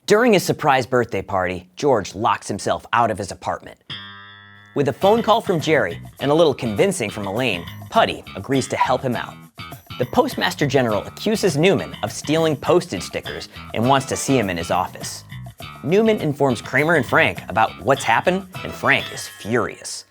During his surprise birthday party, George locks himself out of his apartment. With a phone call from Jerry and a little convincing from Elaine, Putty agrees to help him out. The Postmaster General accuses Newman of stealing postage stickers and wants to see him in his office. Newman informs Kramer and Frank about what's happened, and Frank is furious.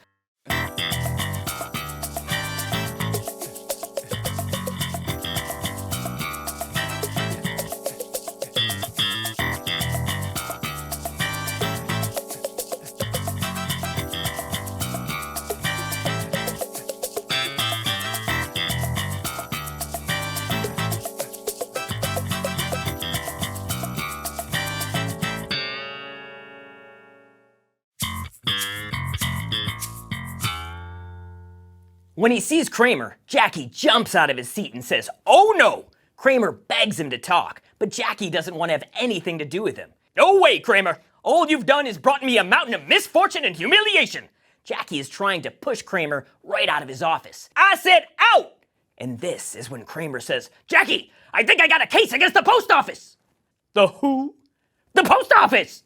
When he sees Kramer, Jackie jumps out of his seat and says, "Oh no!" Kramer begs him to talk, but Jackie doesn't want to have anything to do with him. "No way, Kramer! All you've done is brought me a mountain of misfortune and humiliation!" Jackie is trying to push Kramer right out of his office. "I said out!" And this is when Kramer says, "Jackie, I think I got a case against the post office!" "The who?" "The post office!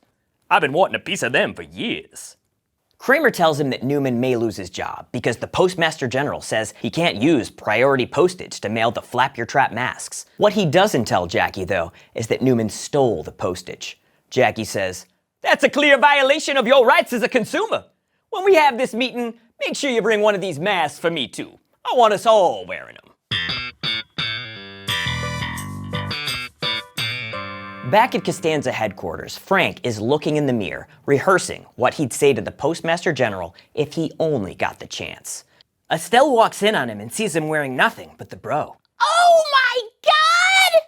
I've been wanting a piece of them for years." Kramer tells him that Newman may lose his job because the Postmaster General says he can't use priority postage to mail the Flap Your Trap masks. What he doesn't tell Jackie, though, is that Newman stole the postage. Jackie says, "That's a clear violation of your rights as a consumer. When we have this meeting, make sure you bring one of these masks for me, too. I want us all wearing them." Back at Costanza headquarters, Frank is looking in the mirror, rehearsing what he'd say to the Postmaster General if he only got the chance. Estelle walks in on him and sees him wearing nothing but the bro. "Oh my God!"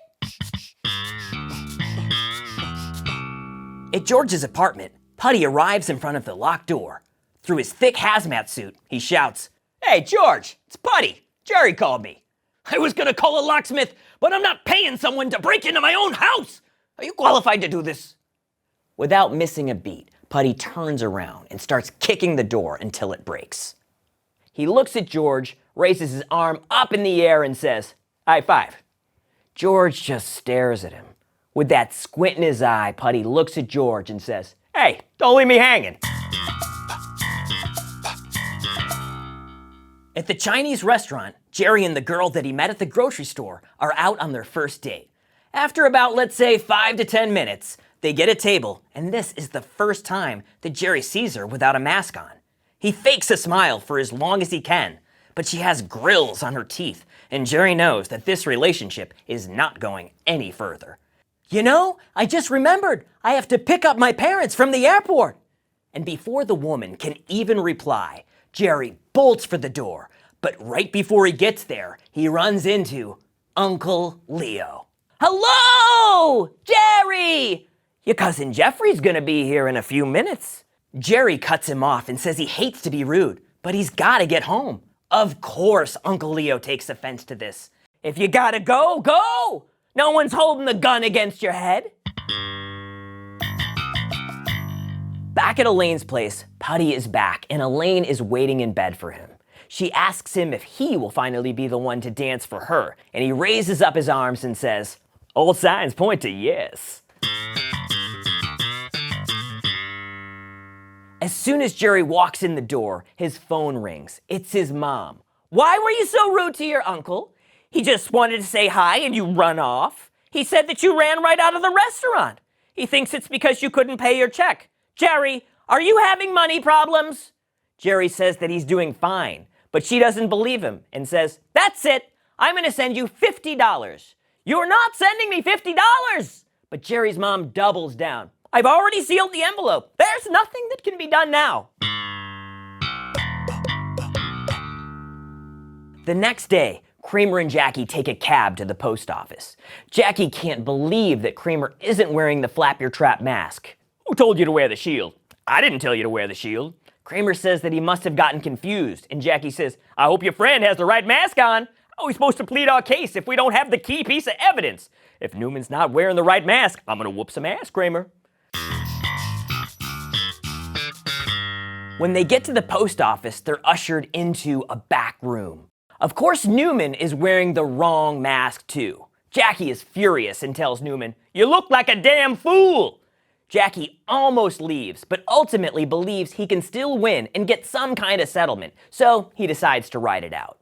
At George's apartment, Putty arrives in front of the locked door. Through his thick hazmat suit, he shouts, "Hey, George, it's Putty. Jerry called me. I was gonna call a locksmith, but I'm not paying someone to break into my own house. Are you qualified to do this?" Without missing a beat, Putty turns around and starts kicking the door until it breaks. He looks at George, raises his arm up in the air and says, "High five." George just stares at him. With that squint in his eye, Putty looks at George and says, "Hey, don't leave me hanging." At the Chinese restaurant, Jerry and the girl that he met at the grocery store are out on their first date. After about, let's say, 5 to 10 minutes, they get a table, and this is the first time that Jerry sees her without a mask on. He fakes a smile for as long as he can, but she has grills on her teeth, and Jerry knows that this relationship is not going any further. "You know, I just remembered, I have to pick up my parents from the airport." And before the woman can even reply, Jerry bolts for the door, but right before he gets there, he runs into Uncle Leo. "Hello, Jerry! Your cousin Jeffrey's gonna be here in a few minutes." Jerry cuts him off and says he hates to be rude, but he's gotta get home. Of course, Uncle Leo takes offense to this. "If you gotta go, go! No one's holding the gun against your head." Back at Elaine's place, Putty is back, and Elaine is waiting in bed for him. She asks him if he will finally be the one to dance for her, and he raises up his arms and says, "All signs point to yes." As soon as Jerry walks in the door, his phone rings. It's his mom. "Why were you so rude to your uncle? He just wanted to say hi and you run off. He said that you ran right out of the restaurant. He thinks it's because you couldn't pay your check. Jerry, are you having money problems?" Jerry says that he's doing fine, but she doesn't believe him and says, "That's it. I'm going to send you $50. "You're not sending me $50! But Jerry's mom doubles down. "I've already sealed the envelope. There's nothing that can be done now." The next day, Kramer and Jackie take a cab to the post office. Jackie can't believe that Kramer isn't wearing the Flap Your Trap mask. "Who told you to wear the shield?" "I didn't tell you to wear the shield." Kramer says that he must have gotten confused, and Jackie says, "I hope your friend has the right mask on. How are we supposed to plead our case if we don't have the key piece of evidence? If Newman's not wearing the right mask, I'm gonna whoop some ass, Kramer." When they get to the post office, they're ushered into a back room. Of course, Newman is wearing the wrong mask too. Jackie is furious and tells Newman, "You look like a damn fool." Jackie almost leaves, but ultimately believes he can still win and get some kind of settlement, so he decides to ride it out.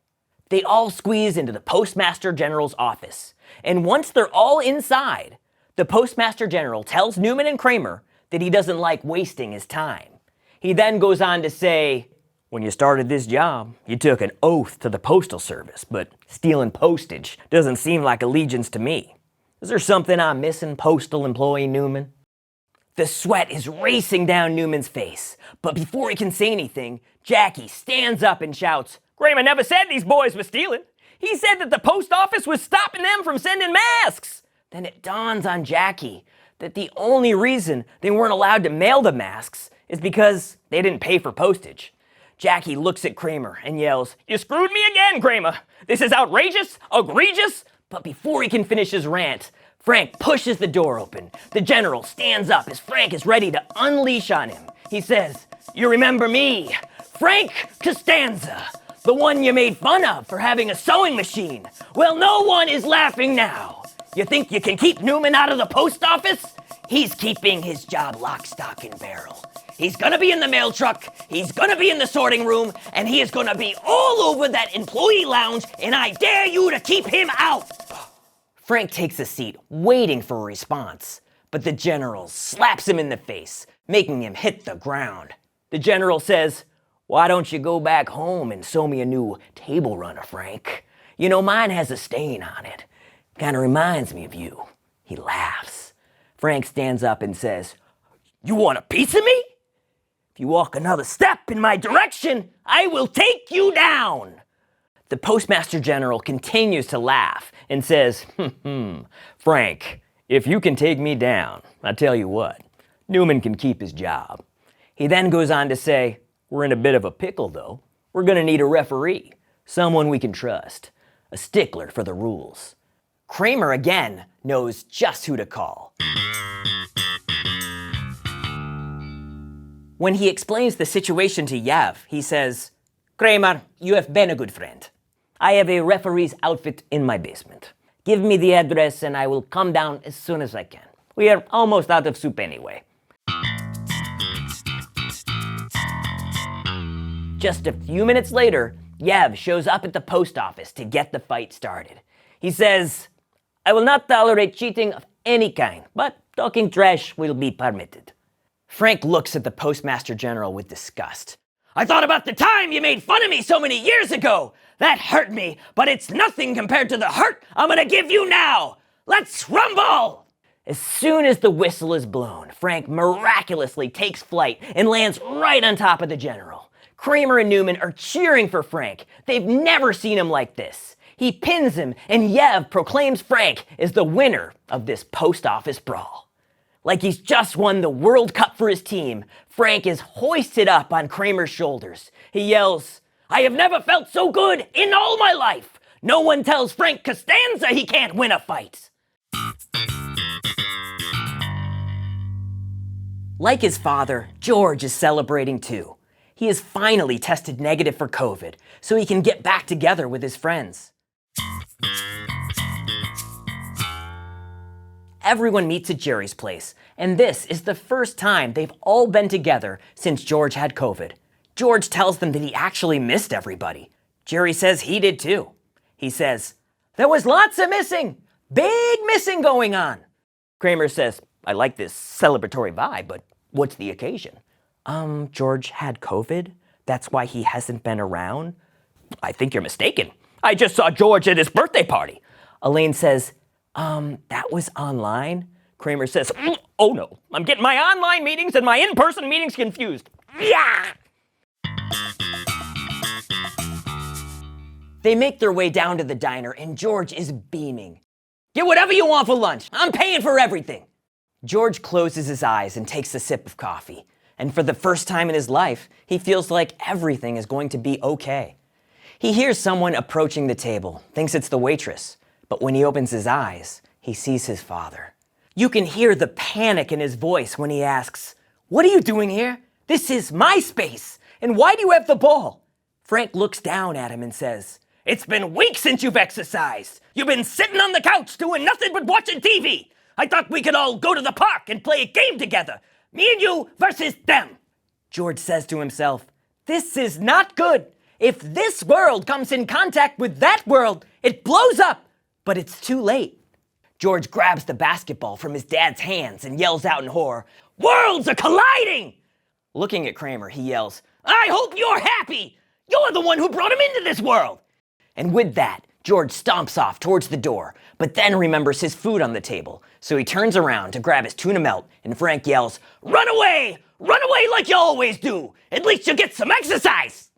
They all squeeze into the Postmaster General's office, and once they're all inside, the Postmaster General tells Newman and Kramer that he doesn't like wasting his time. He then goes on to say, "When you started this job, you took an oath to the Postal Service, but stealing postage doesn't seem like allegiance to me. Is there something I'm missing, postal employee Newman?" The sweat is racing down Newman's face, but before he can say anything, Jackie stands up and shouts, "Kramer never said these boys were stealing. He said that the post office was stopping them from sending masks." Then it dawns on Jackie that the only reason they weren't allowed to mail the masks is because they didn't pay for postage. Jackie looks at Kramer and yells, "You screwed me again, Kramer. This is outrageous, egregious." But before he can finish his rant, Frank pushes the door open. The general stands up as Frank is ready to unleash on him. He says, "You remember me, Frank Costanza, the one you made fun of for having a sewing machine? Well, no one is laughing now. You think you can keep Newman out of the post office? He's keeping his job lock, stock, and barrel. He's gonna be in the mail truck, he's gonna be in the sorting room, and he is gonna be all over that employee lounge, and I dare you to keep him out." Frank takes a seat, waiting for a response, but the general slaps him in the face, making him hit the ground. The general says, "Why don't you go back home and sew me a new table runner, Frank? You know, mine has a stain on it. Kinda reminds me of you." He laughs. Frank stands up and says, "You want a piece of me? If you walk another step in my direction, I will take you down." The Postmaster General continues to laugh and says, "Frank, if you can take me down, I tell you what, Newman can keep his job." He then goes on to say, "We're in a bit of a pickle, though. We're going to need a referee, someone we can trust, a stickler for the rules." Kramer again knows just who to call. When he explains the situation to Yav, he says, "Kramer, you have been a good friend. I have a referee's outfit in my basement. Give me the address and I will come down as soon as I can. We are almost out of soup anyway." Just a few minutes later, Yav shows up at the post office to get the fight started. He says, "I will not tolerate cheating of any kind, but talking trash will be permitted." Frank looks at the Postmaster General with disgust. "I thought about the time you made fun of me so many years ago. That hurt me, but it's nothing compared to the hurt I'm gonna give you now. Let's rumble!" As soon as the whistle is blown, Frank miraculously takes flight and lands right on top of the general. Kramer and Newman are cheering for Frank. They've never seen him like this. He pins him, and Yev proclaims Frank as the winner of this post office brawl. Like he's just won the World Cup for his team, Frank is hoisted up on Kramer's shoulders. He yells, "I have never felt so good in all my life. No one tells Frank Costanza he can't win a fight." Like his father, George is celebrating too. He has finally tested negative for COVID, so he can get back together with his friends. Everyone meets at Jerry's place, and this is the first time they've all been together since George had COVID. George tells them that he actually missed everybody. Jerry says he did too. He says, "There was lots of missing, big missing going on." Kramer says, "I like this celebratory vibe, but what's the occasion?" George had COVID? That's why he hasn't been around? "I think you're mistaken. I just saw George at his birthday party." Elaine says, that was online?" Kramer says, "Oh no, I'm getting my online meetings and my in-person meetings confused." Yeah! They make their way down to the diner and George is beaming. "Get whatever you want for lunch. I'm paying for everything." George closes his eyes and takes a sip of coffee. And for the first time in his life, he feels like everything is going to be okay. He hears someone approaching the table, thinks it's the waitress. But when he opens his eyes, he sees his father. You can hear the panic in his voice when he asks, "What are you doing here? This is my space. And why do you have the ball?" Frank looks down at him and says, It's been weeks since you've exercised. You've been sitting on the couch doing nothing but watching TV. I thought we could all go to the park and play a game together. Me and you versus them. George says to himself, this is not good. If this world comes in contact with that world, it blows up. But it's too late. George grabs the basketball from his dad's hands and yells out in horror, worlds are colliding! Looking at Kramer, he yells, I hope you're happy! You're the one who brought him into this world! And with that, George stomps off towards the door, but then remembers his food on the table, so he turns around to grab his tuna melt, and Frank yells, run away! Run away like you always do! At least you'll get some exercise!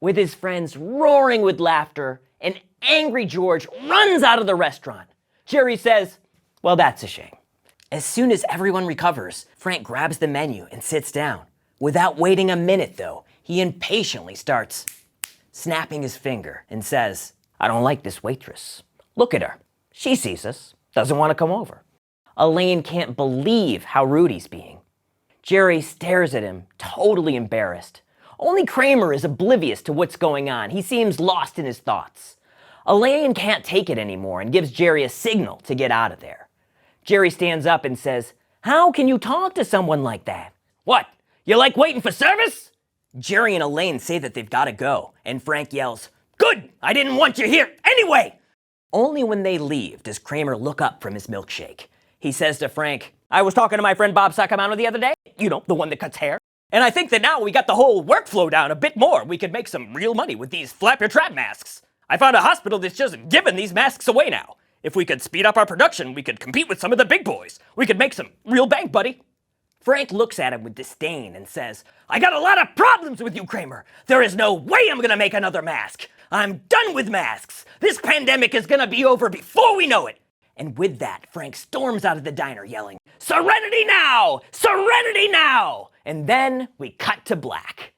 With his friends roaring with laughter, an angry George runs out of the restaurant. Jerry says, well, that's a shame. As soon as everyone recovers, Frank grabs the menu and sits down. Without waiting a minute, though, he impatiently starts snapping his finger and says, I don't like this waitress. Look at her. She sees us, doesn't want to come over. Elaine can't believe how rude he's being. Jerry stares at him, totally embarrassed. Only Kramer is oblivious to what's going on. He seems lost in his thoughts. Elaine can't take it anymore and gives Jerry a signal to get out of there. Jerry stands up and says, how can you talk to someone like that? What? You like waiting for service? Jerry and Elaine say that they've got to go, and Frank yells, good, I didn't want you here anyway! Only when they leave does Kramer look up from his milkshake. He says to Frank, I was talking to my friend Bob Sacamano the other day, you know, the one that cuts hair, and I think that now we got the whole workflow down a bit more. We could make some real money with these flap your trap masks. I found a hospital that's just giving these masks away now. If we could speed up our production, we could compete with some of the big boys. We could make some real bank, buddy. Frank looks at him with disdain and says, I got a lot of problems with you, Kramer. There is no way I'm gonna make another mask. I'm done with masks. This pandemic is gonna be over before we know it. And with that, Frank storms out of the diner yelling, Serenity now! Serenity now! And then we cut to black.